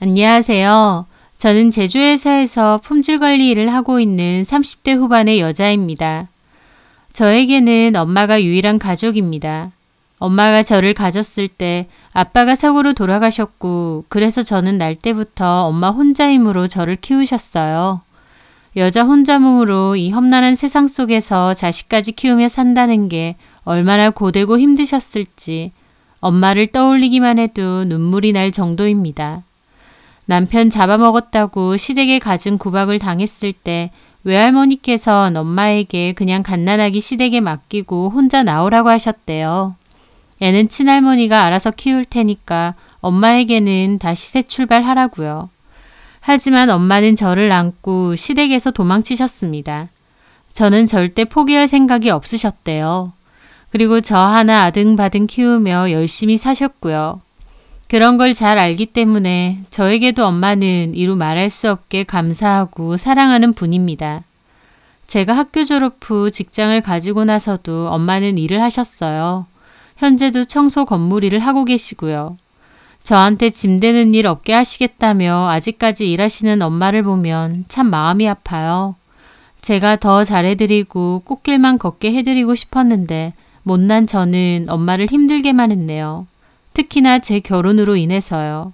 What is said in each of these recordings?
안녕하세요. 저는 제조회사에서 품질 관리 일을 하고 있는 30대 후반의 여자입니다. 저에게는 엄마가 유일한 가족입니다. 엄마가 저를 가졌을 때 아빠가 사고로 돌아가셨고 그래서 저는 날 때부터 엄마 혼자 힘으로 저를 키우셨어요. 여자 혼자 몸으로 이 험난한 세상 속에서 자식까지 키우며 산다는 게 얼마나 고되고 힘드셨을지 엄마를 떠올리기만 해도 눈물이 날 정도입니다. 남편 잡아먹었다고 시댁에 갖은 구박을 당했을 때 외할머니께선 엄마에게 그냥 갓난아기 시댁에 맡기고 혼자 나오라고 하셨대요. 애는 친할머니가 알아서 키울 테니까 엄마에게는 다시 새 출발하라고요. 하지만 엄마는 저를 안고 시댁에서 도망치셨습니다. 저는 절대 포기할 생각이 없으셨대요. 그리고 저 하나 아등바등 키우며 열심히 사셨고요. 그런 걸 잘 알기 때문에 저에게도 엄마는 이루 말할 수 없게 감사하고 사랑하는 분입니다. 제가 학교 졸업 후 직장을 가지고 나서도 엄마는 일을 하셨어요. 현재도 청소 건물 일을 하고 계시고요. 저한테 짐 되는 일 없게 하시겠다며 아직까지 일하시는 엄마를 보면 참 마음이 아파요. 제가 더 잘해드리고 꽃길만 걷게 해드리고 싶었는데 못난 저는 엄마를 힘들게만 했네요. 특히나 제 결혼으로 인해서요.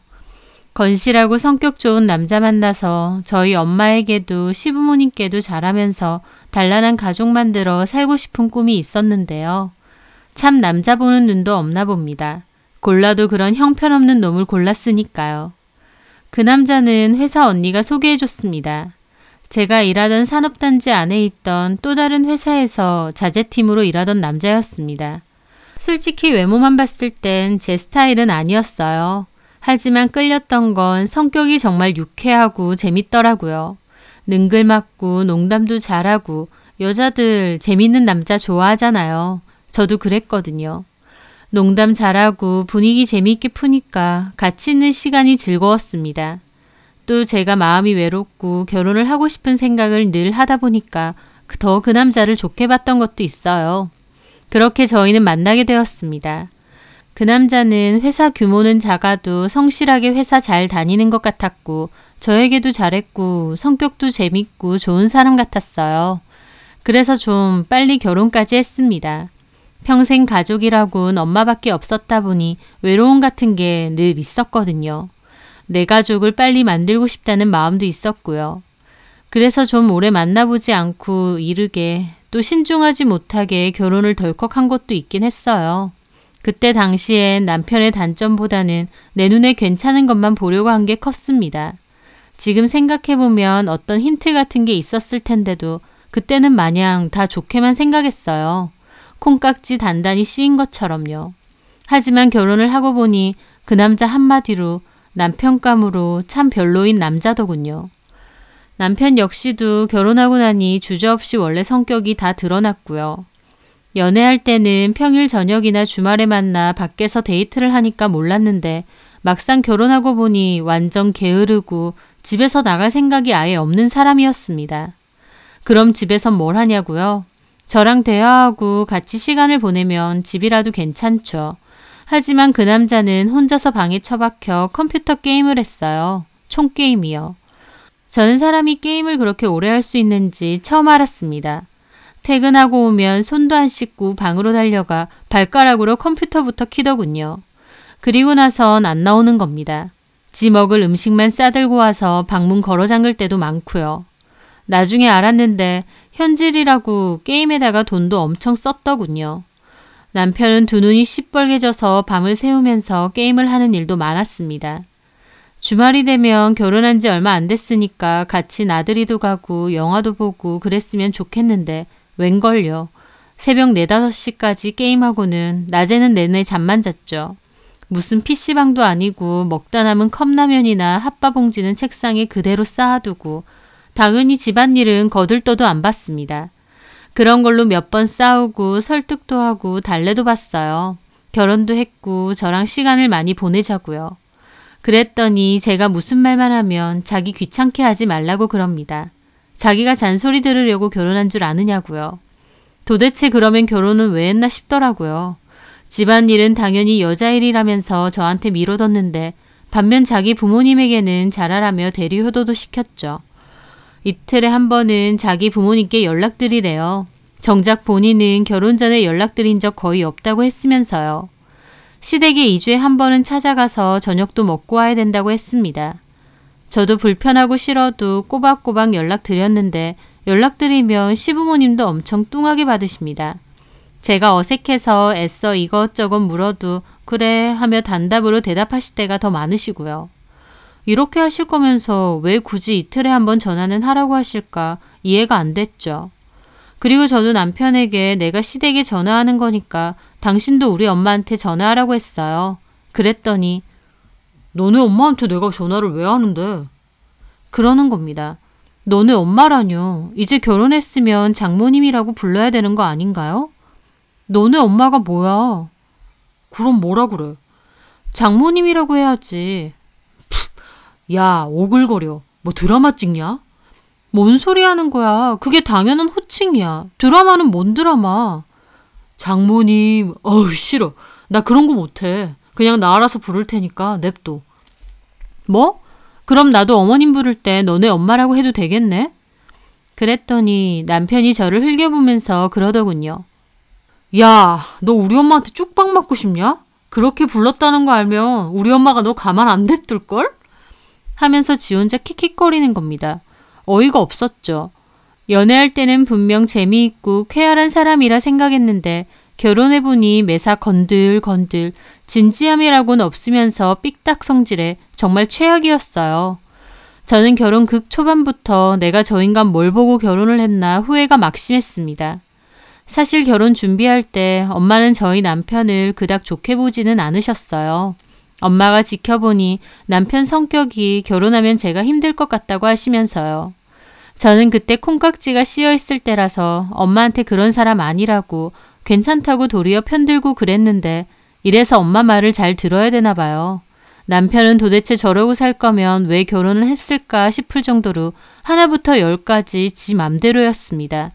건실하고 성격 좋은 남자 만나서 저희 엄마에게도 시부모님께도 잘하면서 단란한 가족 만들어 살고 싶은 꿈이 있었는데요. 참 남자 보는 눈도 없나 봅니다. 골라도 그런 형편없는 놈을 골랐으니까요. 그 남자는 회사 언니가 소개해줬습니다. 제가 일하던 산업단지 안에 있던 또 다른 회사에서 자재팀으로 일하던 남자였습니다. 솔직히 외모만 봤을 땐 제 스타일은 아니었어요. 하지만 끌렸던 건 성격이 정말 유쾌하고 재밌더라고요. 능글맞고 농담도 잘하고 여자들 재밌는 남자 좋아하잖아요. 저도 그랬거든요. 농담 잘하고 분위기 재미있게 푸니까 같이 있는 시간이 즐거웠습니다. 또 제가 마음이 외롭고 결혼을 하고 싶은 생각을 늘 하다 보니까 더 그 남자를 좋게 봤던 것도 있어요. 그렇게 저희는 만나게 되었습니다. 그 남자는 회사 규모는 작아도 성실하게 회사 잘 다니는 것 같았고 저에게도 잘했고 성격도 재밌고 좋은 사람 같았어요. 그래서 좀 빨리 결혼까지 했습니다. 평생 가족이라곤 엄마밖에 없었다 보니 외로움 같은 게 늘 있었거든요. 내 가족을 빨리 만들고 싶다는 마음도 있었고요. 그래서 좀 오래 만나보지 않고 이르게 또 신중하지 못하게 결혼을 덜컥한 것도 있긴 했어요. 그때 당시엔 남편의 단점보다는 내 눈에 괜찮은 것만 보려고 한 게 컸습니다. 지금 생각해보면 어떤 힌트 같은 게 있었을 텐데도 그때는 마냥 다 좋게만 생각했어요. 콩깍지 단단히 씌인 것처럼요. 하지만 결혼을 하고 보니 그 남자 한마디로 남편감으로 참 별로인 남자더군요. 남편 역시도 결혼하고 나니 주저없이 원래 성격이 다 드러났고요. 연애할 때는 평일 저녁이나 주말에 만나 밖에서 데이트를 하니까 몰랐는데 막상 결혼하고 보니 완전 게으르고 집에서 나갈 생각이 아예 없는 사람이었습니다. 그럼 집에선 뭘 하냐고요? 저랑 대화하고 같이 시간을 보내면 집이라도 괜찮죠. 하지만 그 남자는 혼자서 방에 처박혀 컴퓨터 게임을 했어요. 총게임이요. 저는 사람이 게임을 그렇게 오래 할 수 있는지 처음 알았습니다. 퇴근하고 오면 손도 안 씻고 방으로 달려가 발가락으로 컴퓨터부터 키더군요. 그리고 나선 안 나오는 겁니다. 지 먹을 음식만 싸들고 와서 방문 걸어 잠글 때도 많고요. 나중에 알았는데 현질이라고 게임에다가 돈도 엄청 썼더군요. 남편은 두 눈이 시뻘개져서 밤을 새우면서 게임을 하는 일도 많았습니다. 주말이 되면 결혼한 지 얼마 안 됐으니까 같이 나들이도 가고 영화도 보고 그랬으면 좋겠는데 웬걸요. 새벽 4, 5시까지 게임하고는 낮에는 내내 잠만 잤죠. 무슨 PC방도 아니고 먹다 남은 컵라면이나 핫바봉지는 책상에 그대로 쌓아두고 당연히 집안일은 거들떠도 안 봤습니다. 그런 걸로 몇 번 싸우고 설득도 하고 달래도 봤어요. 결혼도 했고 저랑 시간을 많이 보내자고요. 그랬더니 제가 무슨 말만 하면 자기 귀찮게 하지 말라고 그럽니다. 자기가 잔소리 들으려고 결혼한 줄 아느냐고요. 도대체 그러면 결혼은 왜 했나 싶더라고요. 집안일은 당연히 여자 일이라면서 저한테 미뤄뒀는데 반면 자기 부모님에게는 잘하라며 대리 효도도 시켰죠. 이틀에 한 번은 자기 부모님께 연락드리래요. 정작 본인은 결혼 전에 연락드린 적 거의 없다고 했으면서요. 시댁에 2주에 한 번은 찾아가서 저녁도 먹고 와야 된다고 했습니다. 저도 불편하고 싫어도 꼬박꼬박 연락드렸는데 연락드리면 시부모님도 엄청 뚱하게 받으십니다. 제가 어색해서 애써 이것저것 물어도 그래 하며 단답으로 대답하실 때가 더 많으시고요. 이렇게 하실 거면서 왜 굳이 이틀에 한 번 전화는 하라고 하실까 이해가 안 됐죠. 그리고 저도 남편에게 내가 시댁에 전화하는 거니까 당신도 우리 엄마한테 전화하라고 했어요. 그랬더니 너네 엄마한테 내가 전화를 왜 하는데? 그러는 겁니다. 너네 엄마라뇨. 이제 결혼했으면 장모님이라고 불러야 되는 거 아닌가요? 너네 엄마가 뭐야? 그럼 뭐라 그래? 장모님이라고 해야지. 야, 오글거려. 뭐 드라마 찍냐? 뭔 소리 하는 거야. 그게 당연한 호칭이야. 드라마는 뭔 드라마? 장모님, 어우 싫어. 나 그런 거 못해. 그냥 나 알아서 부를 테니까 냅둬. 뭐? 그럼 나도 어머님 부를 때 너네 엄마라고 해도 되겠네? 그랬더니 남편이 저를 흘겨보면서 그러더군요. 야, 너 우리 엄마한테 쪽박 맞고 싶냐? 그렇게 불렀다는 거 알면 우리 엄마가 너 가만 안 냅둘걸? 하면서 지 혼자 킥킥거리는 겁니다. 어이가 없었죠. 연애할 때는 분명 재미있고 쾌활한 사람이라 생각했는데 결혼해보니 매사 건들건들 진지함이라고는 없으면서 삑딱 성질에 정말 최악이었어요. 저는 결혼 극 초반부터 내가 저 인간 뭘 보고 결혼을 했나 후회가 막심했습니다. 사실 결혼 준비할 때 엄마는 저희 남편을 그닥 좋게 보지는 않으셨어요. 엄마가 지켜보니 남편 성격이 결혼하면 제가 힘들 것 같다고 하시면서요. 저는 그때 콩깍지가 씌어있을 때라서 엄마한테 그런 사람 아니라고 괜찮다고 도리어 편들고 그랬는데 이래서 엄마 말을 잘 들어야 되나 봐요. 남편은 도대체 저러고 살 거면 왜 결혼을 했을까 싶을 정도로 하나부터 열까지 지 맘대로였습니다.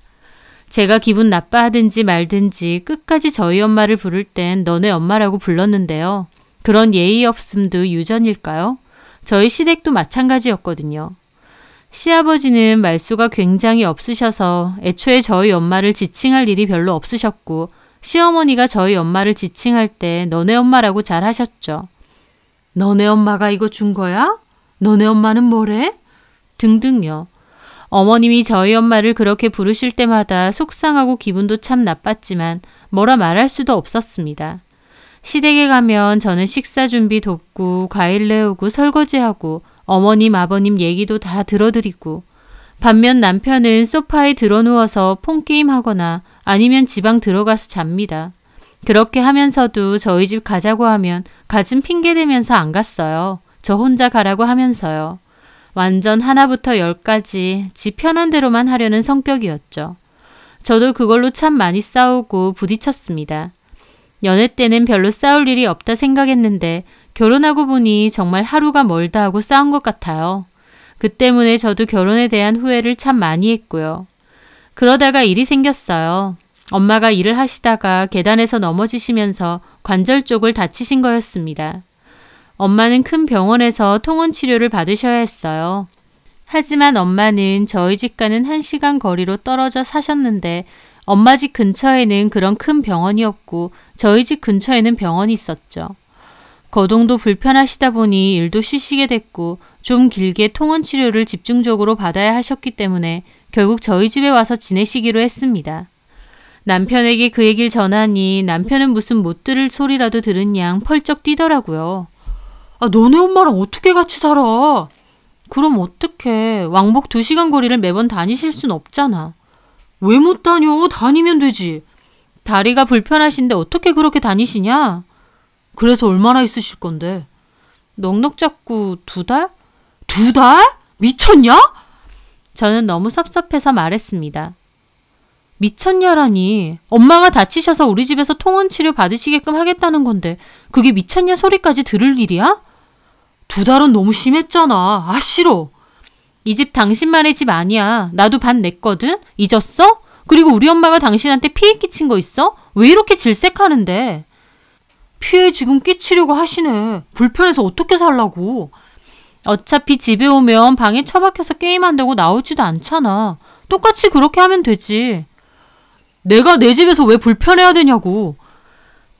제가 기분 나빠하든지 말든지 끝까지 저희 엄마를 부를 땐 너네 엄마라고 불렀는데요. 그런 예의 없음도 유전일까요? 저희 시댁도 마찬가지였거든요. 시아버지는 말수가 굉장히 없으셔서 애초에 저희 엄마를 지칭할 일이 별로 없으셨고 시어머니가 저희 엄마를 지칭할 때 너네 엄마라고 잘 하셨죠. 너네 엄마가 이거 준 거야? 너네 엄마는 뭐래? 등등요. 어머님이 저희 엄마를 그렇게 부르실 때마다 속상하고 기분도 참 나빴지만 뭐라 말할 수도 없었습니다. 시댁에 가면 저는 식사 준비 돕고 과일 내오고 설거지하고 어머님 아버님 얘기도 다 들어드리고 반면 남편은 소파에 드러누워서 폰게임하거나 아니면 지방 들어가서 잡니다. 그렇게 하면서도 저희 집 가자고 하면 가진 핑계대면서 안 갔어요. 저 혼자 가라고 하면서요. 완전 하나부터 열까지 지 편한 대로만 하려는 성격이었죠. 저도 그걸로 참 많이 싸우고 부딪혔습니다. 연애 때는 별로 싸울 일이 없다 생각했는데 결혼하고 보니 정말 하루가 멀다 하고 싸운 것 같아요. 그 때문에 저도 결혼에 대한 후회를 참 많이 했고요. 그러다가 일이 생겼어요. 엄마가 일을 하시다가 계단에서 넘어지시면서 관절 쪽을 다치신 거였습니다. 엄마는 큰 병원에서 통원 치료를 받으셔야 했어요. 하지만 엄마는 저희 집과는 1시간 거리로 떨어져 사셨는데 엄마 집 근처에는 그런 큰 병원이 없고 저희 집 근처에는 병원이 있었죠. 거동도 불편하시다 보니 일도 쉬시게 됐고 좀 길게 통원 치료를 집중적으로 받아야 하셨기 때문에 결국 저희 집에 와서 지내시기로 했습니다. 남편에게 그 얘기를 전하니 남편은 무슨 못 들을 소리라도 들은 양 펄쩍 뛰더라고요. 아, 너네 엄마랑 어떻게 같이 살아? 그럼 어떡해. 왕복 2시간 거리를 매번 다니실 순 없잖아. 왜 못 다녀? 다니면 되지. 다리가 불편하신데 어떻게 그렇게 다니시냐? 그래서 얼마나 있으실 건데? 넉넉 잡고 2달? 2달? 미쳤냐? 저는 너무 섭섭해서 말했습니다. 미쳤냐라니. 엄마가 다치셔서 우리 집에서 통원 치료 받으시게끔 하겠다는 건데 그게 미쳤냐 소리까지 들을 일이야? 2달은 너무 심했잖아. 아 싫어. 이 집 당신만의 집 아니야. 나도 반 냈거든. 잊었어? 그리고 우리 엄마가 당신한테 피해 끼친 거 있어? 왜 이렇게 질색하는데? 피해 지금 끼치려고 하시네. 불편해서 어떻게 살라고. 어차피 집에 오면 방에 처박혀서 게임한다고 나오지도 않잖아. 똑같이 그렇게 하면 되지. 내가 내 집에서 왜 불편해야 되냐고.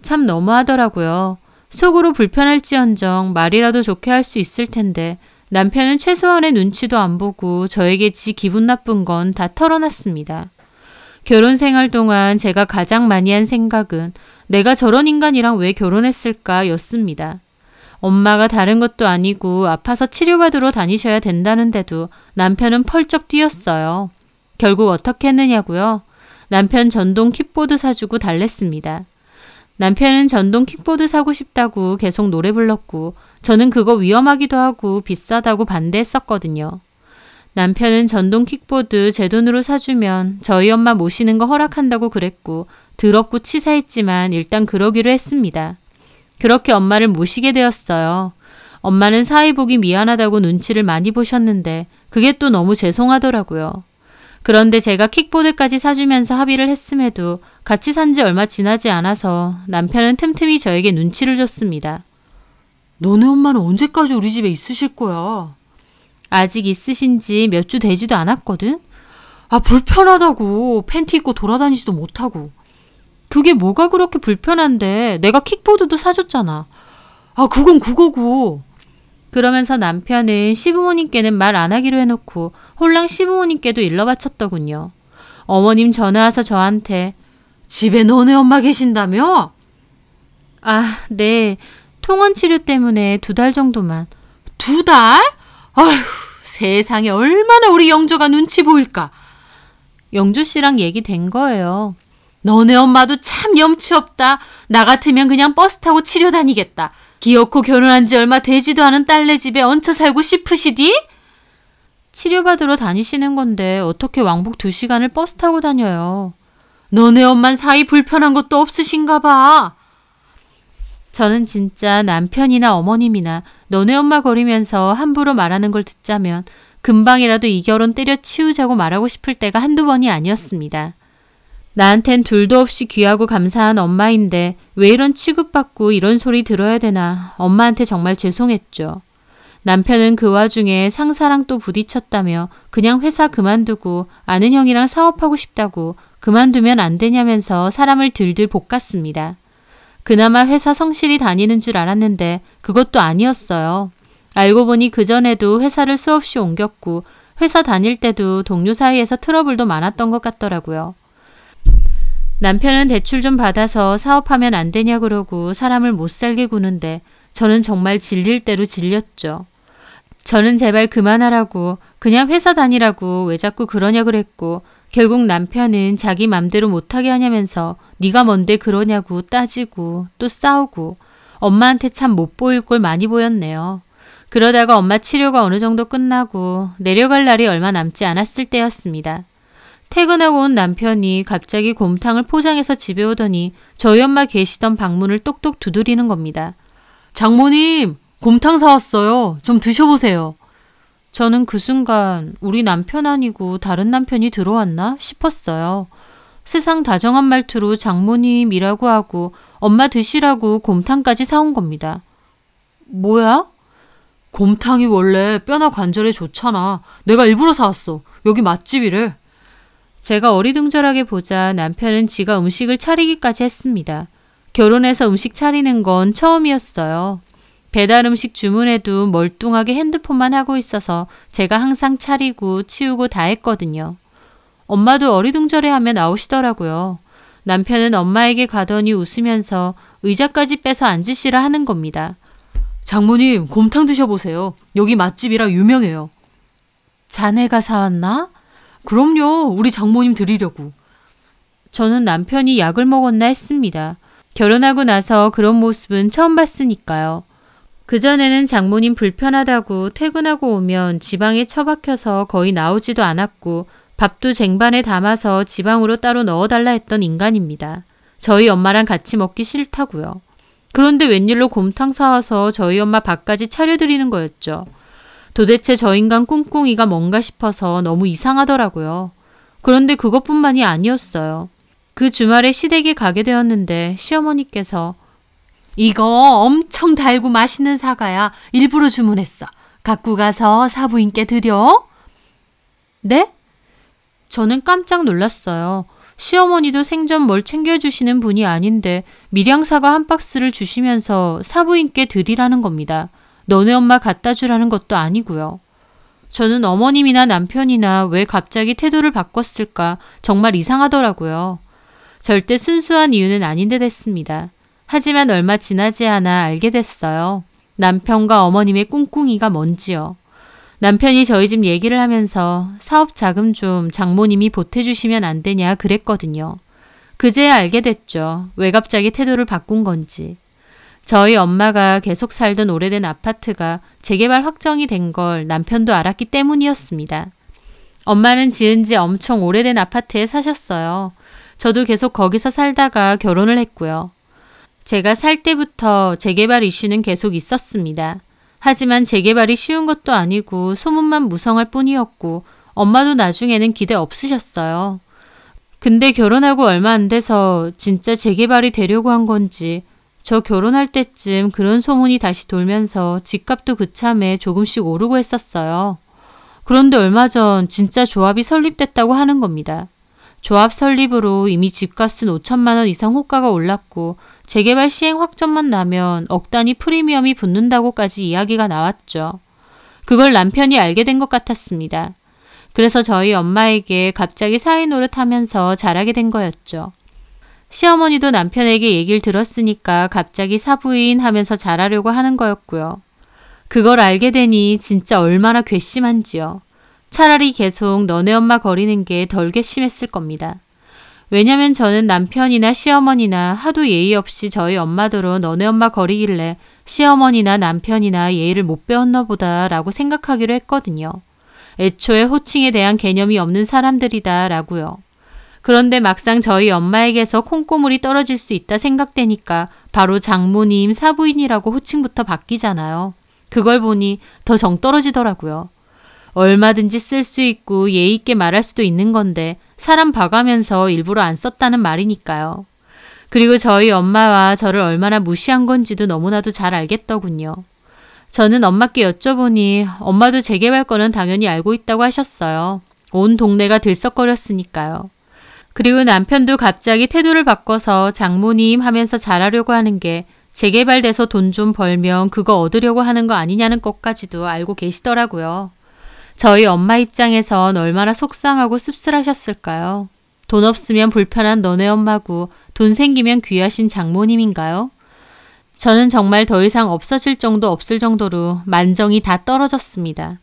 참 너무하더라고요. 속으로 불편할지언정 말이라도 좋게 할 수 있을 텐데 남편은 최소한의 눈치도 안 보고 저에게 지 기분 나쁜 건 다 털어놨습니다. 결혼 생활 동안 제가 가장 많이 한 생각은 내가 저런 인간이랑 왜 결혼했을까 였습니다. 엄마가 다른 것도 아니고 아파서 치료받으러 다니셔야 된다는데도 남편은 펄쩍 뛰었어요. 결국 어떻게 했느냐고요? 남편 전동 킥보드 사주고 달랬습니다. 남편은 전동 킥보드 사고 싶다고 계속 노래 불렀고 저는 그거 위험하기도 하고 비싸다고 반대했었거든요. 남편은 전동 킥보드 제 돈으로 사주면 저희 엄마 모시는 거 허락한다고 그랬고 더럽고 치사했지만 일단 그러기로 했습니다. 그렇게 엄마를 모시게 되었어요. 엄마는 사위 보기 미안하다고 눈치를 많이 보셨는데 그게 또 너무 죄송하더라고요. 그런데 제가 킥보드까지 사주면서 합의를 했음에도 같이 산 지 얼마 지나지 않아서 남편은 틈틈이 저에게 눈치를 줬습니다. 너네 엄마는 언제까지 우리 집에 있으실 거야? 아직 있으신 지 몇 주 되지도 않았거든? 불편하다고. 팬티 입고 돌아다니지도 못하고. 그게 뭐가 그렇게 불편한데 내가 킥보드도 사줬잖아. 그건 그거고. 그러면서 남편은 시부모님께는 말 안 하기로 해놓고 홀랑 시부모님께도 일러 바쳤더군요. 어머님 전화 와서 저한테 집에 너네 엄마 계신다며? 네. 통원 치료 때문에 2달 정도만. 2달? 아휴, 세상에 얼마나 우리 영조가 눈치 보일까. 영조 씨랑 얘기된 거예요. 너네 엄마도 참 염치 없다. 나 같으면 그냥 버스 타고 치료 다니겠다. 기어코 결혼한 지 얼마 되지도 않은 딸네 집에 얹혀 살고 싶으시디? 치료받으러 다니시는 건데 어떻게 왕복 2시간을 버스 타고 다녀요. 너네 엄만 사이 불편한 것도 없으신가 봐. 저는 진짜 남편이나 어머님이나 너네 엄마 거리면서 함부로 말하는 걸 듣자면 금방이라도 이 결혼 때려치우자고 말하고 싶을 때가 한두 번이 아니었습니다. 나한텐 둘도 없이 귀하고 감사한 엄마인데 왜 이런 취급받고 이런 소리 들어야 되나 엄마한테 정말 죄송했죠. 남편은 그 와중에 상사랑 또 부딪혔다며 그냥 회사 그만두고 아는 형이랑 사업하고 싶다고 그만두면 안 되냐면서 사람을 들들 볶았습니다. 그나마 회사 성실히 다니는 줄 알았는데 그것도 아니었어요. 알고 보니 그전에도 회사를 수없이 옮겼고 회사 다닐 때도 동료 사이에서 트러블도 많았던 것 같더라고요. 남편은 대출 좀 받아서 사업하면 안 되냐 그러고 사람을 못 살게 구는데 저는 정말 질릴 대로 질렸죠. 저는 제발 그만하라고 그냥 회사 다니라고 왜 자꾸 그러냐 그랬고 결국 남편은 자기 맘대로 못하게 하냐면서 네가 뭔데 그러냐고 따지고 또 싸우고 엄마한테 참 못 보일 걸 많이 보였네요. 그러다가 엄마 치료가 어느 정도 끝나고 내려갈 날이 얼마 남지 않았을 때였습니다. 퇴근하고 온 남편이 갑자기 곰탕을 포장해서 집에 오더니 저희 엄마 계시던 방문을 똑똑 두드리는 겁니다. 장모님, 곰탕 사왔어요. 좀 드셔보세요. 저는 그 순간 우리 남편 아니고 다른 남편이 들어왔나 싶었어요. 세상 다정한 말투로 장모님이라고 하고 엄마 드시라고 곰탕까지 사온 겁니다. 뭐야? 곰탕이 원래 뼈나 관절에 좋잖아. 내가 일부러 사왔어. 여기 맛집이래. 제가 어리둥절하게 보자 남편은 지가 음식을 차리기까지 했습니다. 결혼해서 음식 차리는 건 처음이었어요. 배달 음식 주문해도 멀뚱하게 핸드폰만 하고 있어서 제가 항상 차리고 치우고 다 했거든요. 엄마도 어리둥절해하며 나오시더라고요. 남편은 엄마에게 가더니 웃으면서 의자까지 빼서 앉으시라 하는 겁니다. 장모님, 곰탕 드셔보세요. 여기 맛집이라 유명해요. 자네가 사왔나? 그럼요. 우리 장모님 드리려고. 저는 남편이 약을 먹었나 했습니다. 결혼하고 나서 그런 모습은 처음 봤으니까요. 그전에는 장모님 불편하다고 퇴근하고 오면 지방에 처박혀서 거의 나오지도 않았고 밥도 쟁반에 담아서 지방으로 따로 넣어달라 했던 인간입니다. 저희 엄마랑 같이 먹기 싫다고요. 그런데 웬일로 곰탕 사와서 저희 엄마 밥까지 차려드리는 거였죠. 도대체 저 인간 꿍꿍이가 뭔가 싶어서 너무 이상하더라고요. 그런데 그것뿐만이 아니었어요. 그 주말에 시댁에 가게 되었는데 시어머니께서 이거 엄청 달고 맛있는 사과야. 일부러 주문했어. 갖고 가서 사부인께 드려. 네? 저는 깜짝 놀랐어요. 시어머니도 생전 뭘 챙겨주시는 분이 아닌데 밀양사과 한 박스를 주시면서 사부인께 드리라는 겁니다. 너네 엄마 갖다 주라는 것도 아니고요. 저는 어머님이나 남편이나 왜 갑자기 태도를 바꿨을까 정말 이상하더라고요. 절대 순수한 이유는 아닌 듯 했습니다. 하지만 얼마 지나지 않아 알게 됐어요. 남편과 어머님의 꿍꿍이가 뭔지요. 남편이 저희 집 얘기를 하면서 사업 자금 좀 장모님이 보태주시면 안 되냐 그랬거든요. 그제야 알게 됐죠. 왜 갑자기 태도를 바꾼 건지. 저희 엄마가 계속 살던 오래된 아파트가 재개발 확정이 된 걸 남편도 알았기 때문이었습니다. 엄마는 지은 지 엄청 오래된 아파트에 사셨어요. 저도 계속 거기서 살다가 결혼을 했고요. 제가 살 때부터 재개발 이슈는 계속 있었습니다. 하지만 재개발이 쉬운 것도 아니고 소문만 무성할 뿐이었고 엄마도 나중에는 기대 없으셨어요. 근데 결혼하고 얼마 안 돼서 진짜 재개발이 되려고 한 건지 저 결혼할 때쯤 그런 소문이 다시 돌면서 집값도 그참에 조금씩 오르고 했었어요. 그런데 얼마 전 진짜 조합이 설립됐다고 하는 겁니다. 조합 설립으로 이미 집값은 5천만 원 이상 호가가 올랐고 재개발 시행 확정만 나면 억 단위 프리미엄이 붙는다고까지 이야기가 나왔죠. 그걸 남편이 알게 된 것 같았습니다. 그래서 저희 엄마에게 갑자기 사위 노릇하면서 잘하게 된 거였죠. 시어머니도 남편에게 얘기를 들었으니까 갑자기 사부인 하면서 잘하려고 하는 거였고요. 그걸 알게 되니 진짜 얼마나 괘씸한지요. 차라리 계속 너네 엄마 거리는 게 덜 괘씸했을 겁니다. 왜냐면 저는 남편이나 시어머니나 하도 예의 없이 저희 엄마더러 너네 엄마 거리길래 시어머니나 남편이나 예의를 못 배웠나 보다 라고 생각하기로 했거든요. 애초에 호칭에 대한 개념이 없는 사람들이다 라고요. 그런데 막상 저희 엄마에게서 콩고물이 떨어질 수 있다 생각되니까 바로 장모님, 사부인이라고 호칭부터 바뀌잖아요. 그걸 보니 더 정 떨어지더라고요. 얼마든지 쓸 수 있고 예의 있게 말할 수도 있는 건데 사람 봐가면서 일부러 안 썼다는 말이니까요. 그리고 저희 엄마와 저를 얼마나 무시한 건지도 너무나도 잘 알겠더군요. 저는 엄마께 여쭤보니 엄마도 재개발 건은 당연히 알고 있다고 하셨어요. 온 동네가 들썩거렸으니까요. 그리고 남편도 갑자기 태도를 바꿔서 장모님 하면서 잘하려고 하는 게 재개발돼서 돈 좀 벌면 그거 얻으려고 하는 거 아니냐는 것까지도 알고 계시더라고요. 저희 엄마 입장에선 얼마나 속상하고 씁쓸하셨을까요? 돈 없으면 불편한 너네 엄마고 돈 생기면 귀하신 장모님인가요? 저는 정말 더 이상 없어질 정도 없을 정도로 만정이 다 떨어졌습니다.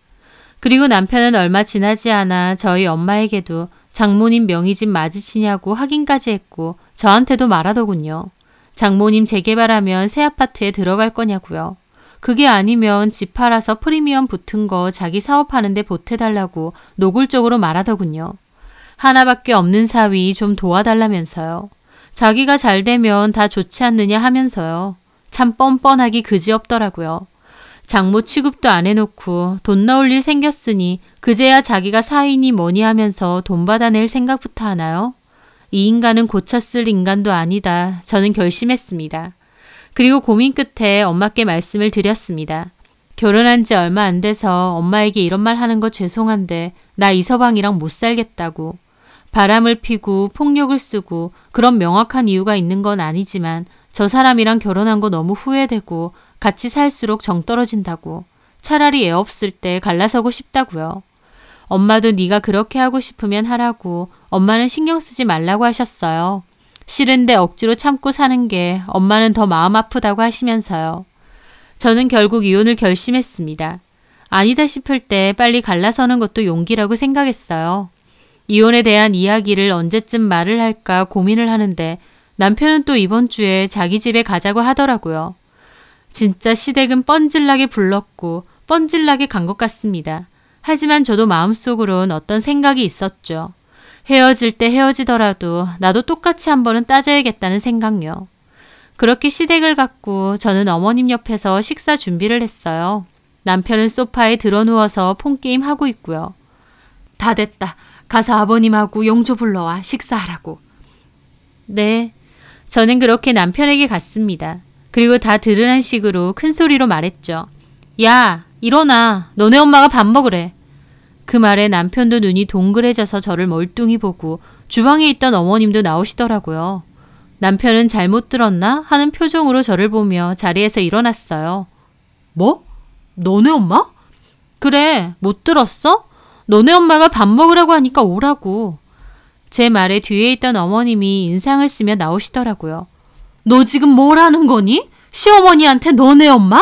그리고 남편은 얼마 지나지 않아 저희 엄마에게도 장모님 명의집 맞으시냐고 확인까지 했고 저한테도 말하더군요. 장모님 재개발하면 새 아파트에 들어갈 거냐고요. 그게 아니면 집 팔아서 프리미엄 붙은 거 자기 사업하는데 보태달라고 노골적으로 말하더군요. 하나밖에 없는 사위 좀 도와달라면서요. 자기가 잘 되면 다 좋지 않느냐 하면서요. 참 뻔뻔하기 그지없더라고요. 장모 취급도 안 해놓고 돈 나올 일 생겼으니 그제야 자기가 사위니 뭐니 하면서 돈 받아낼 생각부터 하나요? 이 인간은 고쳤을 인간도 아니다. 저는 결심했습니다. 그리고 고민 끝에 엄마께 말씀을 드렸습니다. 결혼한 지 얼마 안 돼서 엄마에게 이런 말 하는 거 죄송한데 나 이서방이랑 못 살겠다고. 바람을 피고 폭력을 쓰고 그런 명확한 이유가 있는 건 아니지만 저 사람이랑 결혼한 거 너무 후회되고 같이 살수록 정 떨어진다고. 차라리 애 없을 때 갈라서고 싶다고요. 엄마도 네가 그렇게 하고 싶으면 하라고 엄마는 신경 쓰지 말라고 하셨어요. 싫은데 억지로 참고 사는 게 엄마는 더 마음 아프다고 하시면서요. 저는 결국 이혼을 결심했습니다. 아니다 싶을 때 빨리 갈라서는 것도 용기라고 생각했어요. 이혼에 대한 이야기를 언제쯤 말을 할까 고민을 하는데 남편은 또 이번 주에 자기 집에 가자고 하더라고요. 진짜 시댁은 뻔질나게 불렀고 뻔질나게 간 것 같습니다. 하지만 저도 마음속으론 어떤 생각이 있었죠. 헤어질 때 헤어지더라도 나도 똑같이 한 번은 따져야겠다는 생각요. 그렇게 시댁을 갔고 저는 어머님 옆에서 식사 준비를 했어요. 남편은 소파에 드러누워서 폰게임 하고 있고요. 다 됐다. 가서 아버님하고 용조 불러와 식사하라고. 네, 저는 그렇게 남편에게 갔습니다. 그리고 다 들으란 식으로 큰 소리로 말했죠. 야, 일어나. 너네 엄마가 밥 먹으래. 그 말에 남편도 눈이 동그래져서 저를 멀뚱히 보고 주방에 있던 어머님도 나오시더라고요. 남편은 잘못 들었나 하는 표정으로 저를 보며 자리에서 일어났어요. 뭐? 너네 엄마? 그래, 못 들었어? 너네 엄마가 밥 먹으라고 하니까 오라고. 제 말에 뒤에 있던 어머님이 인상을 쓰며 나오시더라고요. 너 지금 뭐라는 거니? 시어머니한테 너네 엄마?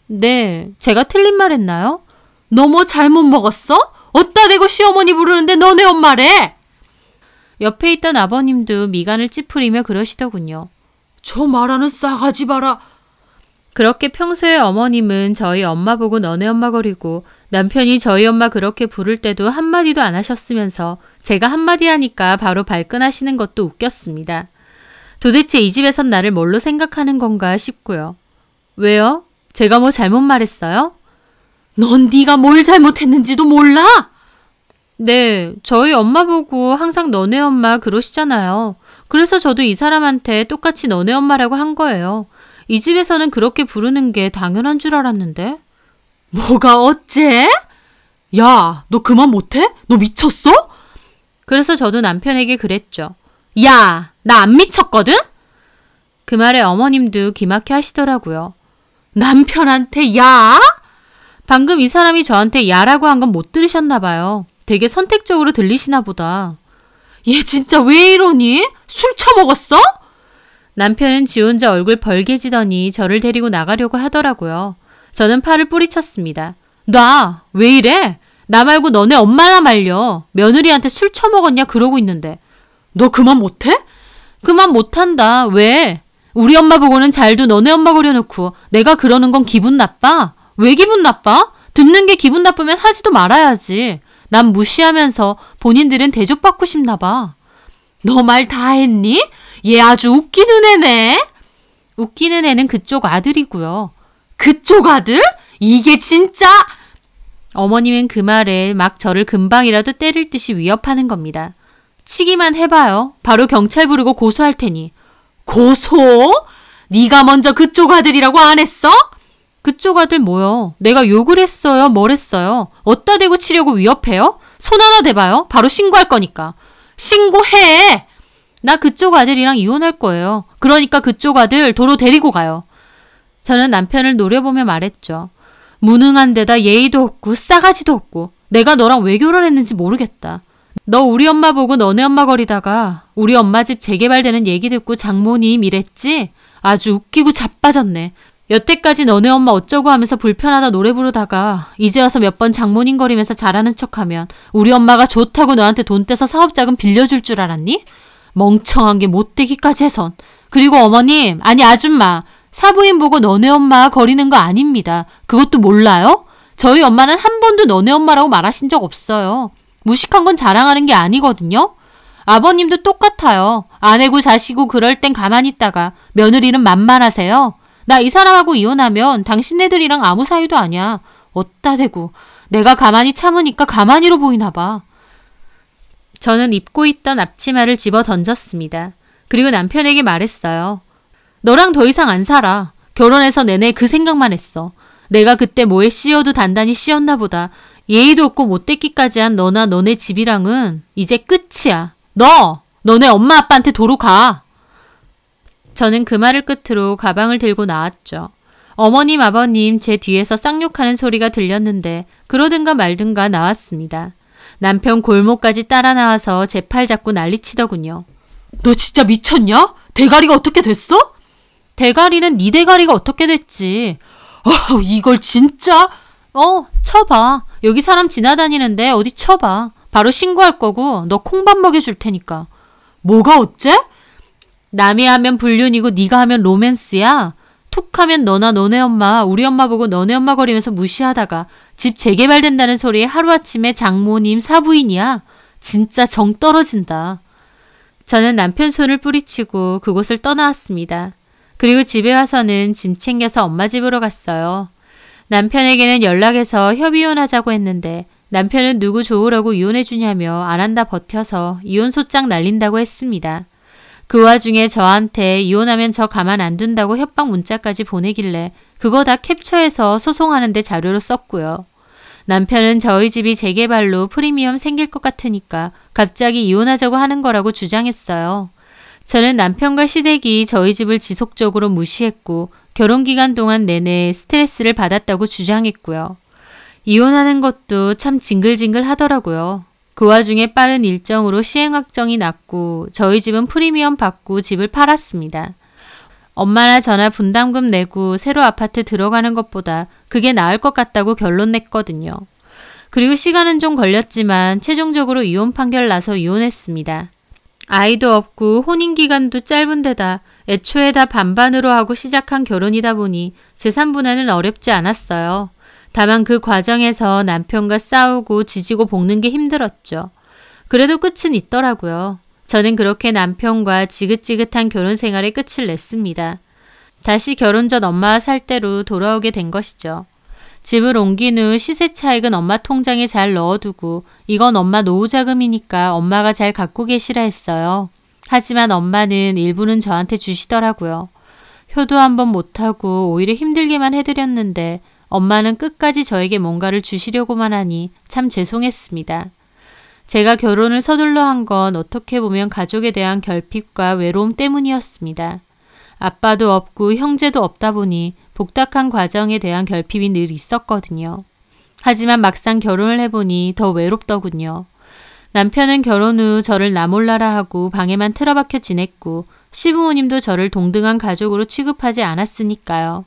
네, 제가 틀린 말 했나요? 너 뭐 잘못 먹었어? 어디다 대고 시어머니 부르는데 너네 엄마래? 옆에 있던 아버님도 미간을 찌푸리며 그러시더군요. 저 말하는 싸가지 봐라. 그렇게 평소에 어머님은 저희 엄마 보고 너네 엄마 거리고 남편이 저희 엄마 그렇게 부를 때도 한마디도 안 하셨으면서 제가 한마디 하니까 바로 발끈하시는 것도 웃겼습니다. 도대체 이 집에선 나를 뭘로 생각하는 건가 싶고요. 왜요? 제가 뭐 잘못 말했어요? 넌 네가 뭘 잘못했는지도 몰라? 네, 저희 엄마 보고 항상 너네 엄마 그러시잖아요. 그래서 저도 이 사람한테 똑같이 너네 엄마라고 한 거예요. 이 집에서는 그렇게 부르는 게 당연한 줄 알았는데. 뭐가 어째? 야, 너 그만 못해? 너 미쳤어? 그래서 저도 남편에게 그랬죠. 야, 나 안 미쳤거든? 그 말에 어머님도 기막혀 하시더라고요. 남편한테 야? 방금 이 사람이 저한테 야라고 한 건 못 들으셨나 봐요. 되게 선택적으로 들리시나 보다. 얘 진짜 왜 이러니? 술 처먹었어? 남편은 지 혼자 얼굴 벌개지더니 저를 데리고 나가려고 하더라고요. 저는 팔을 뿌리쳤습니다. 나 왜 이래? 나 말고 너네 엄마나 말려. 며느리한테 술 처먹었냐 그러고 있는데. 너 그만 못해? 그만 못한다. 왜? 우리 엄마 보고는 잘도 너네 엄마 그려놓고 내가 그러는 건 기분 나빠? 왜 기분 나빠? 듣는 게 기분 나쁘면 하지도 말아야지. 난 무시하면서 본인들은 대접받고 싶나 봐. 너 말 다 했니? 얘 아주 웃기는 애네. 웃기는 애는 그쪽 아들이고요. 그쪽 아들? 이게 진짜... 어머님은 그 말에 막 저를 금방이라도 때릴 듯이 위협하는 겁니다. 치기만 해봐요. 바로 경찰 부르고 고소할 테니. 고소? 네가 먼저 그쪽 아들이라고 안 했어? 그쪽 아들 뭐요? 내가 욕을 했어요? 뭘 했어요? 어디다 대고 치려고 위협해요? 손 하나 대봐요. 바로 신고할 거니까. 신고해! 나 그쪽 아들이랑 이혼할 거예요. 그러니까 그쪽 아들 도로 데리고 가요. 저는 남편을 노려보며 말했죠. 무능한 데다 예의도 없고 싸가지도 없고 내가 너랑 왜 결혼했는지 모르겠다. 너 우리 엄마 보고 너네 엄마 거리다가 우리 엄마 집 재개발되는 얘기 듣고 장모님 이랬지? 아주 웃기고 자빠졌네. 여태까지 너네 엄마 어쩌고 하면서 불편하다 노래 부르다가 이제 와서 몇 번 장모님 거리면서 잘하는 척하면 우리 엄마가 좋다고 너한테 돈 떼서 사업자금 빌려줄 줄 알았니? 멍청한 게 못되기까지 해선. 그리고 어머님, 아니 아줌마, 사부인 보고 너네 엄마 거리는 거 아닙니다. 그것도 몰라요? 저희 엄마는 한 번도 너네 엄마라고 말하신 적 없어요. 무식한 건 자랑하는 게 아니거든요. 아버님도 똑같아요. 아내고 자시고 그럴 땐 가만히 있다가 며느리는 만만하세요. 나 이 사람하고 이혼하면 당신네들이랑 아무 사이도 아니야. 어따 대고 내가 가만히 참으니까 가만히로 보이나 봐. 저는 입고 있던 앞치마를 집어 던졌습니다. 그리고 남편에게 말했어요. 너랑 더 이상 안 살아. 결혼해서 내내 그 생각만 했어. 내가 그때 뭐에 씌어도 단단히 씌었나 보다. 예의도 없고 못되기까지 한 너나 너네 집이랑은 이제 끝이야. 너네 엄마 아빠한테 도로 가. 저는 그 말을 끝으로 가방을 들고 나왔죠. 어머님, 아버님 제 뒤에서 쌍욕하는 소리가 들렸는데 그러든가 말든가 나왔습니다. 남편 골목까지 따라 나와서 제 팔 잡고 난리치더군요. 너 진짜 미쳤냐? 대가리가 어떻게 됐어? 대가리는 네 대가리가 어떻게 됐지? 이걸 진짜? 쳐봐. 여기 사람 지나다니는데 어디 쳐봐. 바로 신고할 거고 너 콩밥 먹여줄 테니까. 뭐가 어째? 남이 하면 불륜이고 네가 하면 로맨스야. 툭 하면 너나 너네 엄마, 우리 엄마 보고 너네 엄마 거리면서 무시하다가 집 재개발된다는 소리에 하루아침에 장모님, 사부인이야. 진짜 정 떨어진다. 저는 남편 손을 뿌리치고 그곳을 떠나왔습니다. 그리고 집에 와서는 짐 챙겨서 엄마 집으로 갔어요. 남편에게는 연락해서 협의혼하자고 했는데 남편은 누구 좋으라고 이혼해주냐며 안 한다 버텨서 이혼 소장 날린다고 했습니다. 그 와중에 저한테 이혼하면 저 가만 안 둔다고 협박 문자까지 보내길래 그거 다 캡처해서 소송하는데 자료로 썼고요. 남편은 저희 집이 재개발로 프리미엄 생길 것 같으니까 갑자기 이혼하자고 하는 거라고 주장했어요. 저는 남편과 시댁이 저희 집을 지속적으로 무시했고 결혼기간 동안 내내 스트레스를 받았다고 주장했고요. 이혼하는 것도 참 징글징글 하더라고요. 그 와중에 빠른 일정으로 시행 확정이 났고 저희 집은 프리미엄 받고 집을 팔았습니다. 엄마나 저나 분담금 내고 새로 아파트 들어가는 것보다 그게 나을 것 같다고 결론 냈거든요. 그리고 시간은 좀 걸렸지만 최종적으로 이혼 판결 나서 이혼했습니다. 아이도 없고 혼인기간도 짧은 데다 애초에 다 반반으로 하고 시작한 결혼이다 보니 재산 분할은 어렵지 않았어요. 다만 그 과정에서 남편과 싸우고 지지고 볶는 게 힘들었죠. 그래도 끝은 있더라고요. 저는 그렇게 남편과 지긋지긋한 결혼 생활의 끝을 냈습니다. 다시 결혼 전 엄마와 살 때로 돌아오게 된 것이죠. 집을 옮긴 후 시세 차익은 엄마 통장에 잘 넣어두고 이건 엄마 노후자금이니까 엄마가 잘 갖고 계시라 했어요. 하지만 엄마는 일부는 저한테 주시더라고요. 효도 한번 못하고 오히려 힘들게만 해드렸는데 엄마는 끝까지 저에게 뭔가를 주시려고만 하니 참 죄송했습니다. 제가 결혼을 서둘러 한 건 어떻게 보면 가족에 대한 결핍과 외로움 때문이었습니다. 아빠도 없고 형제도 없다 보니 복닥한 과정에 대한 결핍이 늘 있었거든요. 하지만 막상 결혼을 해보니 더 외롭더군요. 남편은 결혼 후 저를 나몰라라 하고 방에만 틀어박혀 지냈고 시부모님도 저를 동등한 가족으로 취급하지 않았으니까요.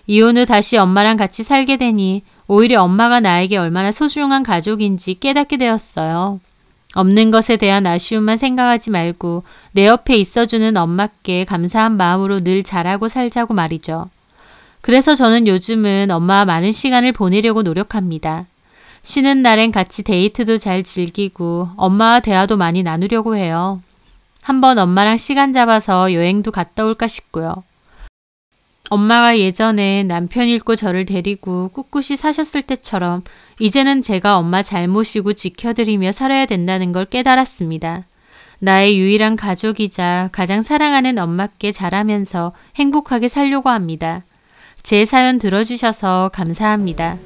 이혼 후 다시 엄마랑 같이 살게 되니 오히려 엄마가 나에게 얼마나 소중한 가족인지 깨닫게 되었어요. 없는 것에 대한 아쉬움만 생각하지 말고 내 옆에 있어주는 엄마께 감사한 마음으로 늘 잘하고 살자고 말이죠. 그래서 저는 요즘은 엄마와 많은 시간을 보내려고 노력합니다. 쉬는 날엔 같이 데이트도 잘 즐기고 엄마와 대화도 많이 나누려고 해요. 한번 엄마랑 시간 잡아서 여행도 갔다 올까 싶고요. 엄마가 예전에 남편 잃고 저를 데리고 꿋꿋이 사셨을 때처럼 이제는 제가 엄마 잘 모시고 지켜드리며 살아야 된다는 걸 깨달았습니다. 나의 유일한 가족이자 가장 사랑하는 엄마께 잘하면서 행복하게 살려고 합니다. 제 사연 들어주셔서 감사합니다.